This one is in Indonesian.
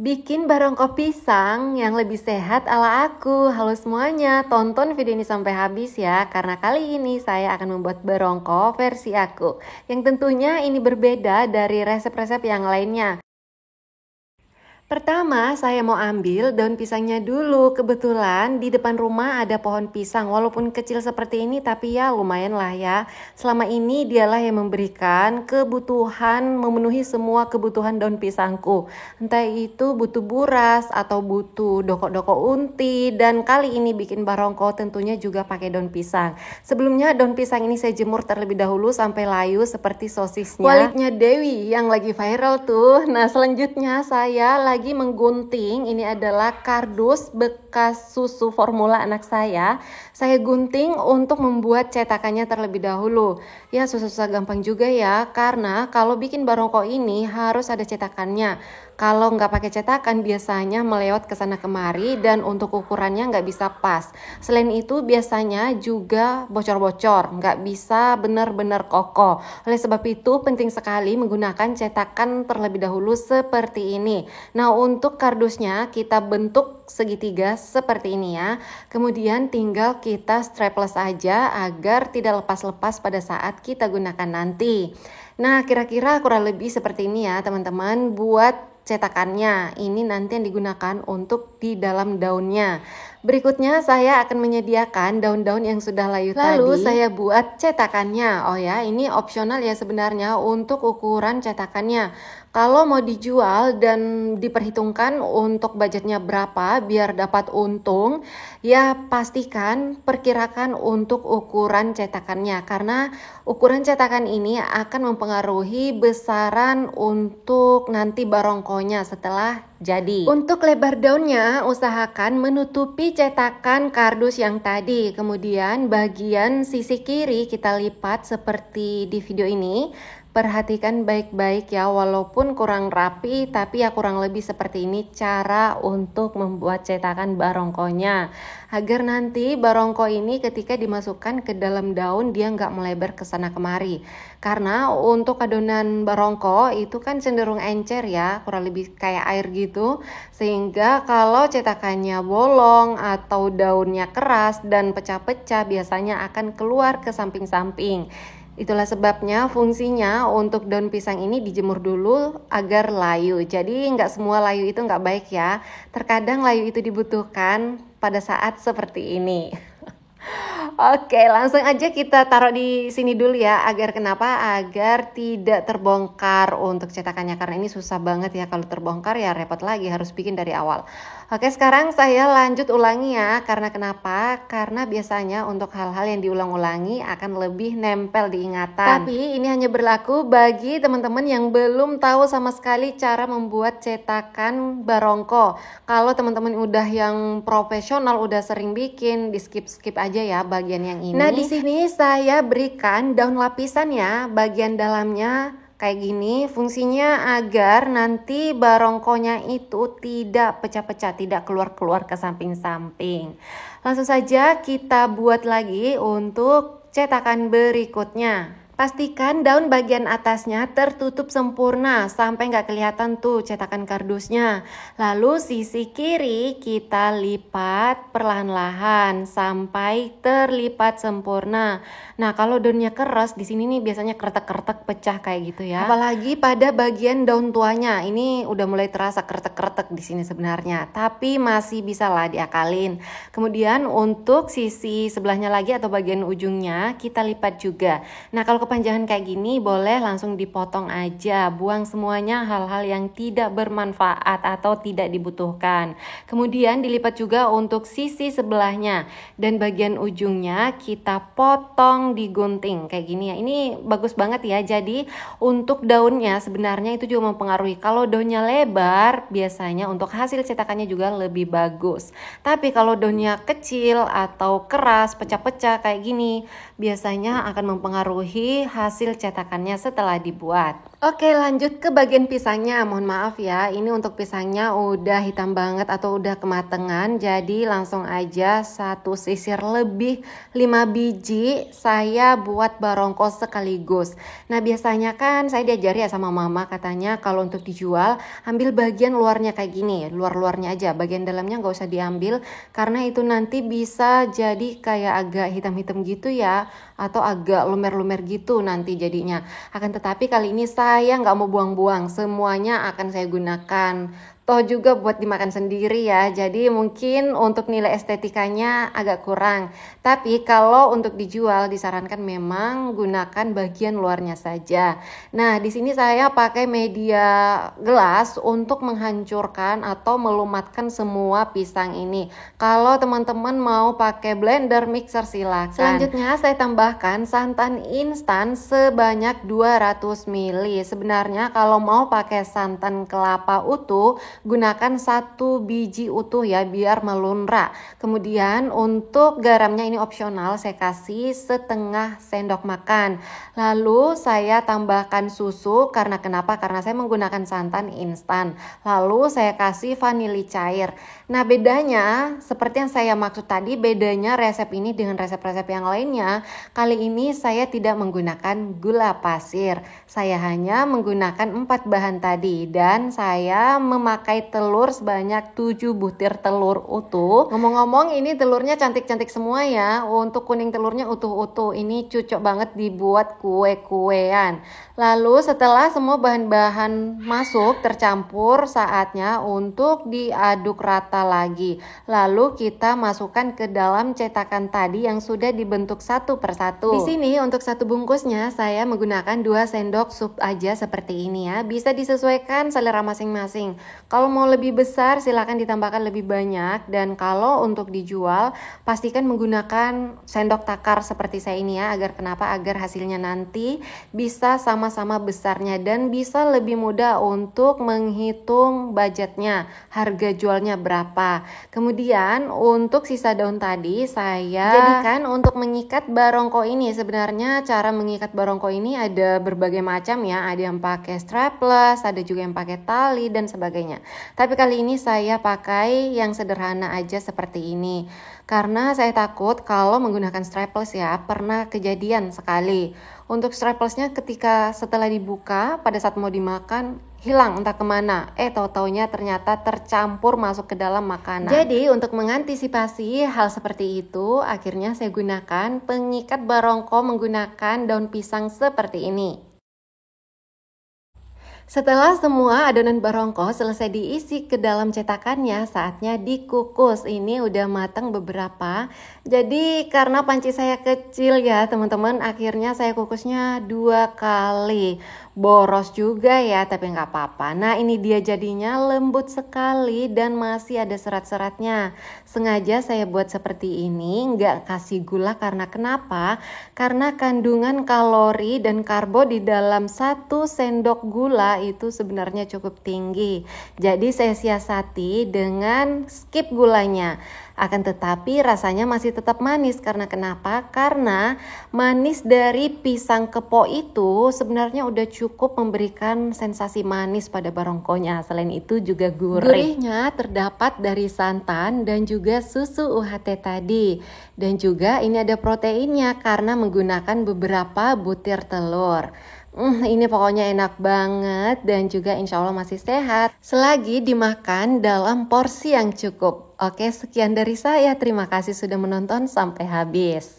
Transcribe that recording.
Bikin barongko pisang yang lebih sehat ala aku. Halo semuanya, tonton video ini sampai habis ya. Karena kali ini saya akan membuat barongko versi aku. Yang tentunya ini berbeda dari resep-resep yang lainnya. Pertama, saya mau ambil daun pisangnya dulu. Kebetulan di depan rumah ada pohon pisang. Walaupun kecil seperti ini, tapi ya lumayan lah ya. Selama ini dialah yang memberikan kebutuhan, memenuhi semua kebutuhan daun pisangku. Entah itu butuh buras atau butuh doko-doko unti. Dan kali ini bikin barongko tentunya juga pakai daun pisang. Sebelumnya daun pisang ini saya jemur terlebih dahulu sampai layu seperti sosisnya. Walitnya Dewi yang lagi viral tuh. Nah, selanjutnya saya lagi menggunting. Ini adalah kardus bekas susu formula anak saya. Saya gunting untuk membuat cetakannya terlebih dahulu. Ya susah-susah gampang juga ya, karena kalau bikin barongko ini harus ada cetakannya. Kalau nggak pakai cetakan biasanya melewat ke sana kemari dan untuk ukurannya nggak bisa pas. Selain itu biasanya juga bocor-bocor, nggak bisa benar-benar kokoh. Oleh sebab itu penting sekali menggunakan cetakan terlebih dahulu seperti ini. Nah, untuk kardusnya kita bentuk segitiga seperti ini ya. Kemudian tinggal kita strapless aja agar tidak lepas-lepas pada saat kita gunakan nanti. Nah, kira-kira kurang lebih seperti ini ya teman-teman buat cetakannya. Ini nanti yang digunakan untuk di dalam daunnya. Berikutnya saya akan menyediakan daun-daun yang sudah layu tadi. Lalu saya buat cetakannya. Oh ya, ini opsional ya sebenarnya untuk ukuran cetakannya. Kalau mau dijual dan diperhitungkan untuk budgetnya berapa biar dapat untung, ya pastikan perkirakan untuk ukuran cetakannya. Karena ukuran cetakan ini akan mempengaruhi besaran untuk nanti barongkonya setelah jadi. Untuk lebar daunnya usahakan menutupi cetakan kardus yang tadi. Kemudian bagian sisi kiri kita lipat seperti di video ini. Perhatikan baik-baik ya, walaupun kurang rapi tapi ya kurang lebih seperti ini cara untuk membuat cetakan barongkonya, agar nanti barongko ini ketika dimasukkan ke dalam daun dia nggak melebar ke sana kemari. Karena untuk adonan barongko itu kan cenderung encer ya, kurang lebih kayak air gitu, sehingga kalau cetakannya bolong atau daunnya keras dan pecah-pecah biasanya akan keluar ke samping-samping. Itulah sebabnya fungsinya untuk daun pisang ini dijemur dulu agar layu. Jadi nggak semua layu itu nggak baik ya. Terkadang layu itu dibutuhkan pada saat seperti ini. Oke, langsung aja kita taruh di sini dulu ya. Agar kenapa? Agar tidak terbongkar untuk cetakannya. Karena ini susah banget ya, kalau terbongkar ya repot lagi, harus bikin dari awal. Oke, sekarang saya lanjut ulangi ya. Karena kenapa? Karena biasanya untuk hal-hal yang diulang-ulangi akan lebih nempel di ingatan. Tapi ini hanya berlaku bagi teman-teman yang belum tahu sama sekali cara membuat cetakan barongko. Kalau teman-teman udah yang profesional, udah sering bikin, di skip-skip aja ya bagian yang ini. Nah, di sini saya berikan daun lapisan ya, bagian dalamnya kayak gini. Fungsinya agar nanti barongkonya itu tidak pecah-pecah, tidak keluar-keluar ke samping-samping. Langsung saja kita buat lagi untuk cetakan berikutnya. Pastikan daun bagian atasnya tertutup sempurna sampai nggak kelihatan tuh cetakan kardusnya. Lalu sisi kiri kita lipat perlahan-lahan sampai terlipat sempurna. Nah, kalau daunnya keras di sini nih biasanya kretek-kretek pecah kayak gitu ya. Apalagi pada bagian daun tuanya. Ini udah mulai terasa kretek-kretek di sini sebenarnya, tapi masih bisa lah diakalin. Kemudian untuk sisi sebelahnya lagi atau bagian ujungnya kita lipat juga. Nah, kalau kepanjangan kayak gini boleh langsung dipotong aja, buang semuanya hal-hal yang tidak bermanfaat atau tidak dibutuhkan. Kemudian dilipat juga untuk sisi sebelahnya dan bagian ujungnya kita potong digunting kayak gini ya. Ini bagus banget ya. Jadi untuk daunnya sebenarnya itu juga mempengaruhi. Kalau daunnya lebar biasanya untuk hasil cetakannya juga lebih bagus. Tapi kalau daunnya kecil atau keras, pecah-pecah kayak gini biasanya akan mempengaruhi hasil cetakannya setelah dibuat. Oke, lanjut ke bagian pisangnya. Mohon maaf ya, ini untuk pisangnya udah hitam banget atau udah kematangan. Jadi langsung aja satu sisir lebih 5 biji saya buat barongko sekaligus. Nah, biasanya kan saya diajari ya sama mama, katanya kalau untuk dijual ambil bagian luarnya kayak gini, luar-luarnya aja. Bagian dalamnya nggak usah diambil karena itu nanti bisa jadi kayak agak hitam-hitam gitu ya, atau agak lumer-lumer gitu nanti jadinya. Akan tetapi kali ini saya nggak mau buang-buang, semuanya akan saya gunakan. Toh juga buat dimakan sendiri ya, jadi mungkin untuk nilai estetikanya agak kurang. Tapi kalau untuk dijual disarankan memang gunakan bagian luarnya saja. Nah, di sini saya pakai media gelas untuk menghancurkan atau melumatkan semua pisang ini. Kalau teman-teman mau pakai blender, mixer silakan. Selanjutnya saya tambahkan santan instan sebanyak 200 ml. Sebenarnya kalau mau pakai santan kelapa utuh, gunakan 1 biji utuh ya biar melunra. Kemudian untuk garamnya ini opsional, saya kasih setengah sendok makan. Lalu saya tambahkan susu karena kenapa? Karena saya menggunakan santan instan. Lalu saya kasih vanili cair. Nah, bedanya seperti yang saya maksud tadi, bedanya resep ini dengan resep-resep yang lainnya. Kali ini saya tidak menggunakan gula pasir. Saya hanya menggunakan 4 bahan tadi dan saya memakai telur sebanyak 7 butir telur utuh. Ngomong-ngomong, ini telurnya cantik-cantik semua ya. Untuk kuning telurnya utuh-utuh. Ini cocok banget dibuat kue-kuean. Lalu setelah semua bahan-bahan masuk tercampur, saatnya untuk diaduk rata lagi. Lalu kita masukkan ke dalam cetakan tadi yang sudah dibentuk satu persatu. Di sini untuk satu bungkusnya saya menggunakan 2 sendok sup aja seperti ini ya. Bisa disesuaikan selera masing-masing. Kalau mau lebih besar silahkan ditambahkan lebih banyak, dan kalau untuk dijual pastikan menggunakan sendok takar seperti saya ini ya, agar kenapa? Agar hasilnya nanti bisa sama-sama besarnya dan bisa lebih mudah untuk menghitung budgetnya, harga jualnya berapa. Kemudian untuk sisa daun tadi saya jadikan untuk mengikat barongko ini. Sebenarnya cara mengikat barongko ini ada berbagai macam ya, ada yang pakai strapless, ada juga yang pakai tali dan sebagainya. Tapi kali ini saya pakai yang sederhana aja seperti ini. Karena saya takut kalau menggunakan strapless ya, pernah kejadian sekali. Untuk straplessnya ketika setelah dibuka pada saat mau dimakan hilang entah kemana. Tahu-taunya ternyata tercampur masuk ke dalam makanan. Jadi untuk mengantisipasi hal seperti itu, akhirnya saya gunakan pengikat barongko menggunakan daun pisang seperti ini. Setelah semua adonan barongko selesai diisi ke dalam cetakannya, saatnya dikukus. Ini udah matang beberapa. Jadi karena panci saya kecil ya teman-teman, akhirnya saya kukusnya 2 kali. Boros juga ya, tapi nggak apa-apa. Nah, ini dia jadinya lembut sekali dan masih ada serat-seratnya. Sengaja saya buat seperti ini, nggak kasih gula karena kenapa? Karena kandungan kalori dan karbo di dalam 1 sendok gula itu sebenarnya cukup tinggi. Jadi saya siasati dengan skip gulanya. Akan tetapi rasanya masih tetap manis karena kenapa? Karena manis dari pisang kepo itu sebenarnya udah cukup memberikan sensasi manis pada barongkonya. Selain itu juga gurih. Gurihnya terdapat dari santan dan juga susu UHT tadi. Dan juga ini ada proteinnya karena menggunakan beberapa butir telur. Ini pokoknya enak banget dan juga insya Allah masih sehat selagi dimakan dalam porsi yang cukup. Oke, sekian dari saya. Terima kasih sudah menonton sampai habis.